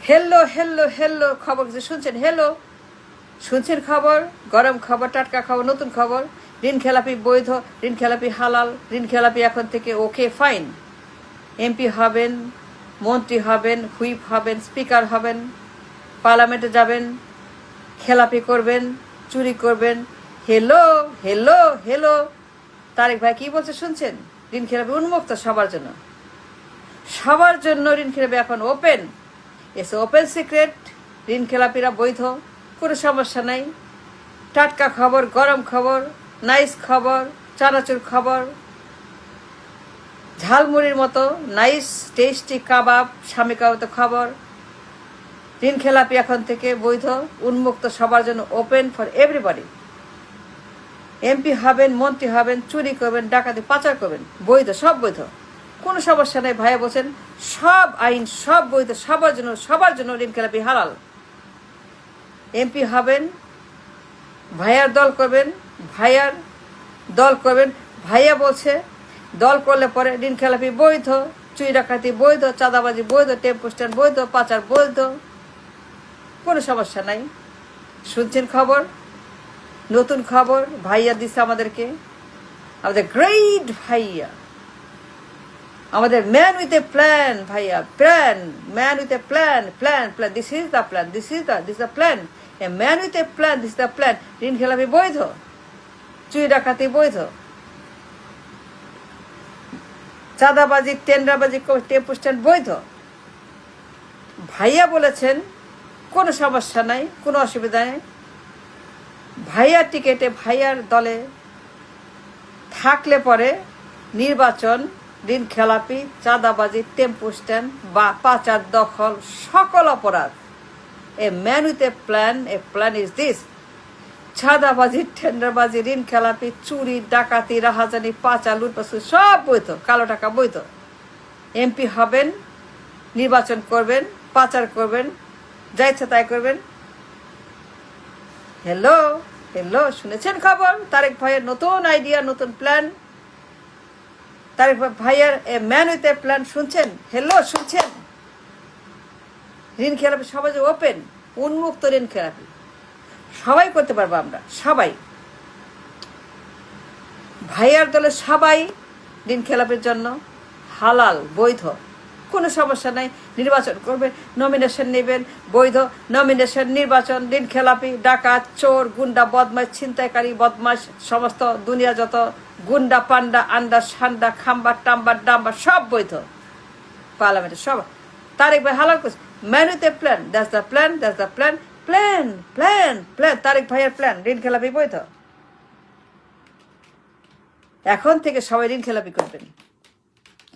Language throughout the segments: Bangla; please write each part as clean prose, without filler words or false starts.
हेलो हेलो हेलो खबर কিছু শুনছেন? হেলো শুনছেন? খবর, গরম খবর, টাটকা খবর, নতুন খবর। ঋণ খেলাপি বৈধ, ঋণ খেলাপি হালাল, ঋণ খেলাপি এখন থেকে ওকে ফাইন। এমপি হবেন, মন্ত্রী হবেন, হুইপ হবেন, স্পিকার হবেন, পার্লামেন্টে যাবেন, খেলাপি করবেন, চুরি করবেন। হেলো হেলো হেলো তারেক ভাই কি বলছে শুনছেন? ঋণ খেলাপি উন্মুক্ত সবার জন্য, সবার জন্য ঋণ খেলাপি এখন ওপেন। S open secret. ঋণ খেলাপিরা বৈধ, কোনো সমস্যা নাই। টাটকা খবর, গরম খবর, নাইস খবর, চানাচুর খবর, ঝালমুড়ির মতো নাইস টেস্টি কাবাব, স্বামী কাবাব খবর। ঋণ খেলাপি এখন থেকে বৈধ, উন্মুক্ত সবার জন্য, ওপেন ফর এভরিবডি। এমপি হবেন, মন্ত্রী হবেন, চুরি করবেন, ডাকাতি, পাচার করবেন, বৈধ, সব বৈধ, কোনো সমস্যা নেই। ভাইয়া বলছেন সব আইন সব বৈধ, সবার জন্য ঋণ খেলাপি হালাল। এমপি হবেন, ভাইয়ার দল করবেন, ভাইয়া বলছে দল করলে পরে ঋণ খেলাপি বৈধ, চুরি ডাকাতি বৈধ, চাঁদাবাজি বৈধ, টেম্পো স্ট্যান্ড বৈধ, পাচার বৈধ, কোনো সমস্যা নাই। শুনছেন খবর, নতুন খবর ভাইয়া দিচ্ছে আমাদেরকে, আমাদের গ্রেট ভাইয়া, আমাদের ম্যান উইথ এ প্ল্যান ভাইয়া, man with a plan, this is the plan, this is the plan, a man with a plan, this the plan. ঋণ খেলাপি বৈধ, চুরি ডাকাতি বৈধ, চাঁদাবাজি, টেন্ডারবাজি, টেম্পো স্ট্যান্ড বৈধ। ভাইয়া বলেছেন কোনো সমস্যা নাই, কোনো অসুবিধা নেই। ভাইয়ার টিকেটে, ভাইয়ার দলে থাকলে পরে নির্বাচন, ঋণ খেলাপি, চাঁদাবাজি, টেম্পো স্ট্যান্ড বা পাচার, দখল, সকল অপরাধ। A man with a plan is this. চাঁদাবাজি, টেন্ডারবাজি, ঋণ খেলাপি, চুরি ডাকাতি, রাহাজানি, পাচার, লুটপাট সব বৈধ, কালো টাকা বৈধ। এমপি হবেন, নির্বাচন করবেন, পাচার করবেন, যা ইচ্ছা তাই করবেন। হেলো হেলো শুনেছেন খবর? তারেক ভাইয়ের নতুন আইডিয়া, নতুন প্ল্যান। তারেক ভাইয়ের a man with a plan শুনছেন? হেলো শুনছেন? ঋণ খেলাপি সবাই ওপেন, উন্মুক্ত ঋণ খেলাপি সবাই করতে পারবো আমরা, সবাই। ভাইয়ার দলে সবাই ঋণ খেলাপির জন্য হালাল, বৈধ, কোনো সমস্যা নাই। নির্বাচন করবেন, নমিনেশন নেবেন, বৈধ নমিনেশন, নির্বাচন, ঋণ খেলাপি, ডাকাত, চোর, গুন্ডা, বদমাশ, ছিনতাইকারী, বদমাশ, সমস্ত দুনিয়া যত গুন্ডা, পান্ডা, আন্ডা, সান্ডা, খাম্বার, টাম্বার, ডাম্বার সব বৈধ। পার্লামেন্টে সব তারেক ভাই হালাল করছে। Man with a plan, that's the plan, that's the plan, Tarek ভাইয়ের প্ল্যান, ঋণ খেলাপি বৈধ। এখন থেকে সবাই ঋণ খেলাপি করবেন,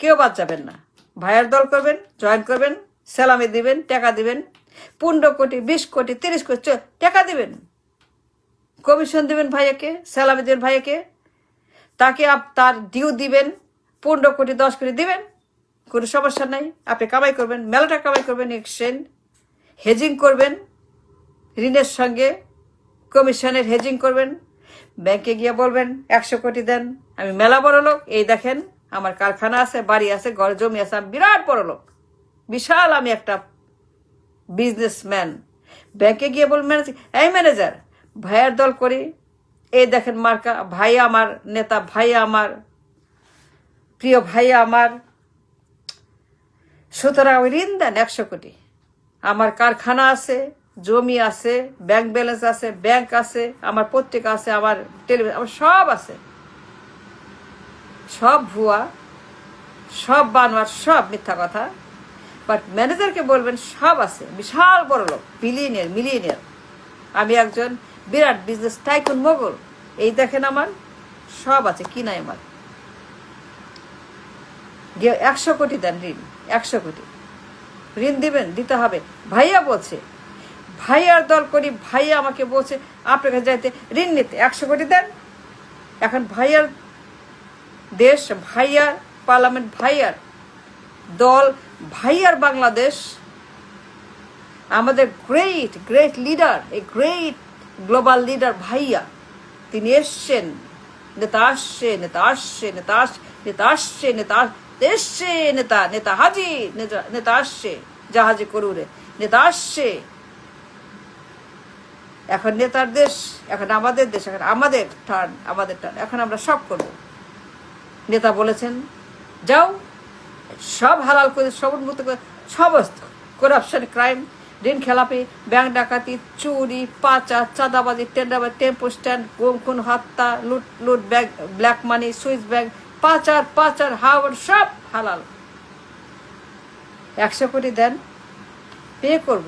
কেউ বাদ যাবেন না। ভাইয়ের দল করবেন, জয়েন করবেন, স্যালামি দিবেন, টাকা দিবেন, 15 কোটি, 20 কোটি, 30 কোটি টাকা দিবেন, কমিশন দিবেন ভাইয়াকে, স্যালামি দেবেন ভাইয়াকে, তাকে তার ডিউ দিবেন, 15 কোটি 10 কোটি দিবেন, কোনো সমস্যা নাই। আপনি কামাই করবেন, মেলাটা কামাই করবেন, এক্সচেঞ্জ হেজিং করবেন, ঋণের সঙ্গে কমিশনের হেজিং করবেন। ব্যাংকে গিয়ে বলবেন 100 কোটি দেন, আমি মেলা বড় লোক, এই দেখেন আমার কারখানা আছে, বাড়ি আছে, ঘর জমি আছে, আমি বিরাট বড় লোক, বিশাল, আমি একটা বিজনেসম্যান। ব্যাংকে গিয়ে বলবেন এই ম্যানেজার, ভাইয়ার দল করি, এই দেখেন মার্কা, ভাইয়া আমার নেতা, ভাইয়া আমার প্রিয়, ভাইয়া আমার, সুতরাং ঋণ দেন 100 কোটি। আমার কারখানা আছে, জমি আছে, ব্যাংক ব্যালেন্স আছে, ব্যাংক আছে, আমার পত্রিকা আছে, আমার টেলিভিশন, আমার সব আছে, সব ভুয়া, সব বানোয়ার, সব মিথ্যা কথা। বাট ম্যানেজারকে বলবেন সব আছে, বিশাল বড় লোক, মিলিয়নিয়ার, আমি একজন বিরাট বিজনেস টাইকুন, মোগল, এই দেখেন আমার সব আছে, কি নাই আমার। 100 কোটি দেন ঋণ, 100 কোটি ঋণ দিবেন, দিতে হবে। ভাইয়া বলছে ভাইয়ার দল করি, ভাইয়া আমাকে বলছে আপনার কাছে যাইতে ঋণ নিতে, 100 কোটি দেন। এখন ভাইয়ার দেশ, ভাইয়ার পার্লামেন্ট, ভাইয়ার দল, ভাইয়ার বাংলাদেশ, আমাদের গ্রেট লিডার, এই গ্রেট গ্লোবাল লিডার ভাইয়া, তিনি এসছেন, নেতা আসছে, নেতা আসছে, নেতা আসছে, নেতা আসছে, নেতা এসছে, নেতা হাজি, নেতা আসছে জাহাজে করে উড়ে, নেতা আসছে। এখন নেতার দেশ, এখন আমাদের দেশ, এখন আমাদের টার্ন, এখন আমরা সব করব। নেতা বলেছেন যাও, সব হালাল করে, সব উন্মুক্ত করে, সমস্ত করাপশন, ক্রাইম, ঋণ খেলাপি, ব্যাংক ডাকাতি, চুরি, পাচার, চাঁদাবাজি, টেন্ডারবাজি, টেম্পো স্ট্যান্ড, গুম খুন, হত্যা, লুট, ব্ল্যাক মানি, সুইচ ব্যাংক, পাচার হাওয়ার, সব হালাল। 100 কোটি দেন, পে করব।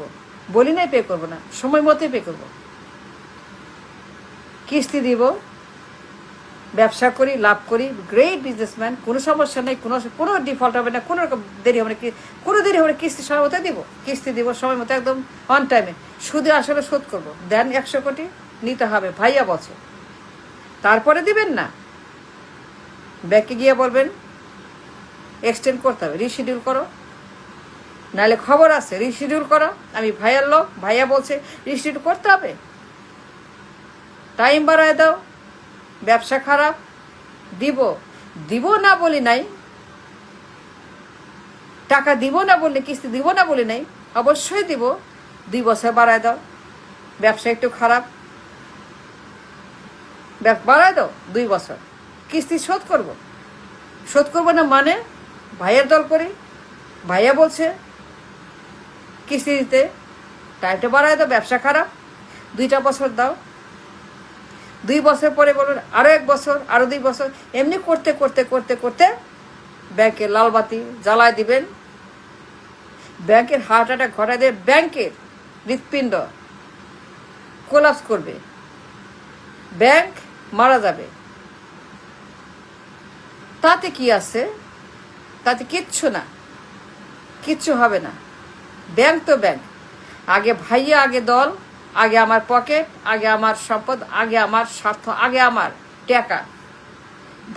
বলি নাই পে করবো না, সময় মতো পে করব। কিস্তি দিব, ব্যবসা করি, লাভ করি, গ্রেট বিজনেসম্যান, কোনো সমস্যা নেই, কোনো ডিফল্ট হবে না, কোনো রকম দেরি হবে না, কোনো দেরি হবে না, কিস্তি সময় মতো দিব, কিস্তি দিব সময় মতো, একদম অন টাইমে। সুদে আসলে শোধ করব। দেন 100 কোটি, নিতে হবে ভাইয়া বছর, তারপরে দিবেন না। ব্যাংকে গিয়ে বলবেন এক্সটেন্ড করতে হবে, রিশিডিউল করো, নাহলে খবর আছে রিশিডিউল করো। আমি ভাইয়ার লোক, ভাইয়া বলছে রিশিডিউল করতে হবে, টাইম বাড়ায় দাও। ব্যবসা খারাপ, দিব না বলি নাই, টাকা দিব না বললে, কিস্তি দিব না বলি নাই, অবশ্যই দিব। 2 বছর বাড়ায় দাও। ব্যবসা একটু খারাপ, বাড়ায় দাও 2 বছর, কিস্তি শোধ করব না মানে ভাইয়ের দল করি, ভাইয়া বলছে কিস্তি দিতে, টাইমটা বাড়ায় দাও। ব্যবসা খারাপ, 2টা বছর দাও। 2 বছর পরে বলুন আরো 1 বছর, আরো 2 বছর, এমনি করতে করতে করতে করতে ব্যাংকের লালবাতি জ্বালায় দিবেন। ব্যাংকের হার্ট অ্যাটাক ঘটায় দেবে, ব্যাংকের হৃৎপিণ্ড কোলাপস করবে, ব্যাংক মারা যাবে। তাতে কি আছে? তাতে কিচ্ছু হবে না। ব্যাংক তো ব্যাংক। আগে ভাইয়া, আগে দল, আগে আমার পকেট, আগে আমার সম্পদ, আগে আমার স্বার্থ, আগে আমার টাকা।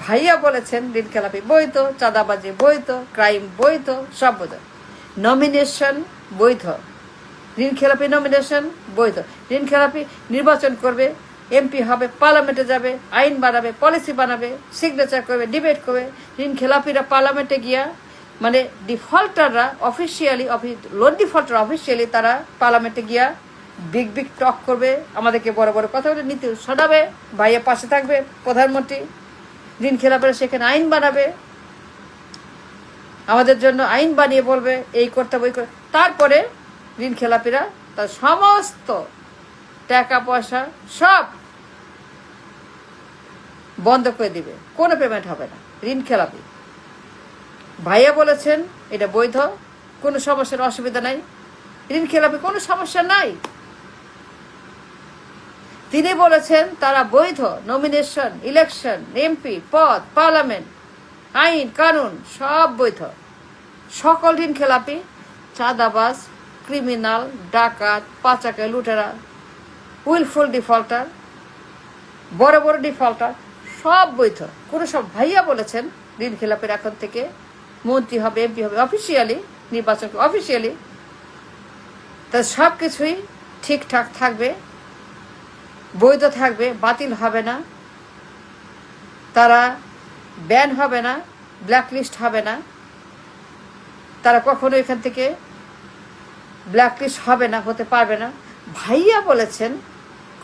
ভাইয়া বলেছেন ঋণ খেলাপি বৈধ, চাঁদাবাজি বৈধ, ক্রাইম বৈধ, সব বৈধ। নমিনেশন বৈধ, ঋণ খেলাপি নমিনেশন বৈধ। ঋণ খেলাপি নির্বাচন করবে, এমপি হবে, পার্লামেন্টে যাবে, আইন বানাবে, পলিসি বানাবে, সিগনেচার করবে, ডিবেট করবে। ঋণ খেলাপিরা পার্লামেন্টে গিয়া, মানে ডিফল্টাররা অফিসিয়ালি, লোন ডিফল্টার অফিসিয়ালি তারা পার্লামেন্টে গিয়া বিগ টক করবে, আমাদেরকে বড় বড় কথা বলে নীতি শোনাবে। ভাইয়া পাশে থাকবে প্রধানমন্ত্রী, ঋণ খেলাপিরা সেখানে আইন বানাবে, আমাদের জন্য আইন বানিয়ে বলবে এই করতে হবে, তারপরে ঋণ খেলাপিরা তার সমস্ত টাকা পয়সা সব বন্ধ করে দিবে, কোনো পেমেন্ট হবে না। ঋণ খেলাপি ভাইয়া বলেছেন এটা বৈধ, কোনো সমস্যার অসুবিধা নাই, ঋণ খেলাপি কোনো সমস্যা নাই। তিনি বলেছেন তারা বৈধ, নমিনেশন, ইলেকশন, এমপি পদ, পার্লামেন্ট, আইন কানুন সব বৈধ। সকল ঋণ খেলাপি, চাঁদাবাজ, ক্রিমিনাল, ডাকাত, পাচাকে, লুটেরা, উইলফুল ডিফল্টার, বড় বড় ডিফল্টার সব বৈধ। কোনো সব ভাইয়া বলেছেন ঋণ খেলাপির এখন থেকে মন্ত্রী হবে, এমপি হবে, অফিসিয়ালি নির্বাচন অফিসিয়ালি, তা সব কিছুই ঠিকঠাক থাকবে, বৈধ থাকবে, বাতিল হবে না, তারা ব্যান হবে না, ব্ল্যাকলিস্ট হবে না, তারা কখনো এখান থেকে ব্ল্যাকলিস্ট হবে না, হতে পারবে না। ভাইয়া বলেছেন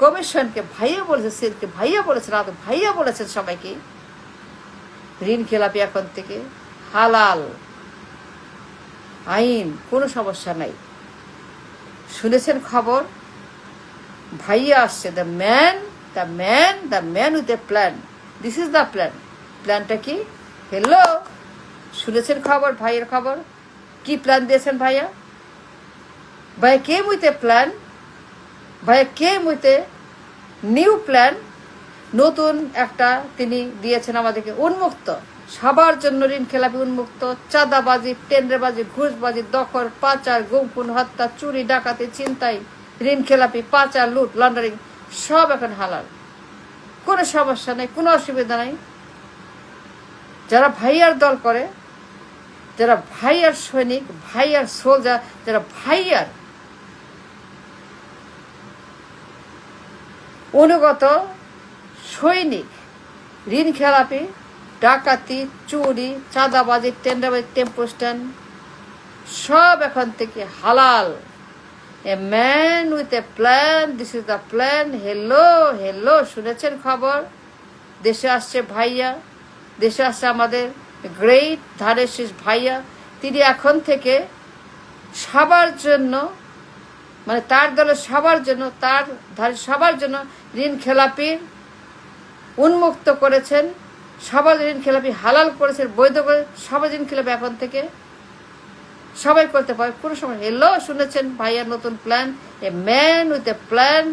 কমিশনকে, ভাইয়া বলেছেন সিলকে, ভাইয়া বলেছেন ভাইয়া বলেছেন সবাইকে ঋণ খেলাপি এখন থেকে হালাল, আইন, কোনো সমস্যা নাই। শুনেছেন খবর? ভাইয়া আসছে, the man with a plan. This is the plan. প্ল্যানটা কি? হ্যালো, শুনেছেন খবর? ভাইয়ের খবর কি প্ল্যান দিয়েছেন ভাইয়া? ভাইয়া কেম উইথ এ প্ল্যান, ভাইয়া came with a new plan. নতুন একটা তিনি দিয়েছেন আমাদেরকে, উন্মুক্ত, সবার জন্য ঋণ খেলাপি উন্মুক্ত। চাঁদাবাজি, টেন্ডারবাজি, ঘুষবাজি, দখল, পাচার, গুম খুন, হত্যা, চুরি, ডাকাতি, ছিনতাই, ঋণ খেলাপি, পাচার, লুট, লন্ডারিং সব এখন হালাল, কোনো সমস্যা নেই, কোনো অসুবিধা নাই। যারা ভাইয়ার দল করে, যারা ভাইয়ার সৈনিক, ভাইয়ার সোলজার, যারা ভাইয়ার অনুগত সৈনিক, ঋণ খেলাপি, ডাকাতি, চুরি, চাঁদাবাজি, টেন্ডারবাজি, টেম্পো স্ট্যান্ড সব এখন থেকে হালাল। A man with a plan, this is the plan. Hello hello, শুনেছেন খবর? দেশে আসছে ভাইয়া, দেশে আসছে আমাদের গ্রেট ধানের শীষ ভাইয়া। তিনি এখন থেকে সবার জন্য, মানে তার দলের সবার জন্য, তার ধারের সবার জন্য ঋণ খেলাপির উন্মুক্ত করেছেন, সবার ঋণ খেলাপি হালাল করেছেন, বৈধ করে সবার ঋণ খেলাপি এখন থেকে সবাই করতে পারে কোনো সময়। হেলো, শুনেছেন ভাইয়ার নতুন plan, a man with a plan.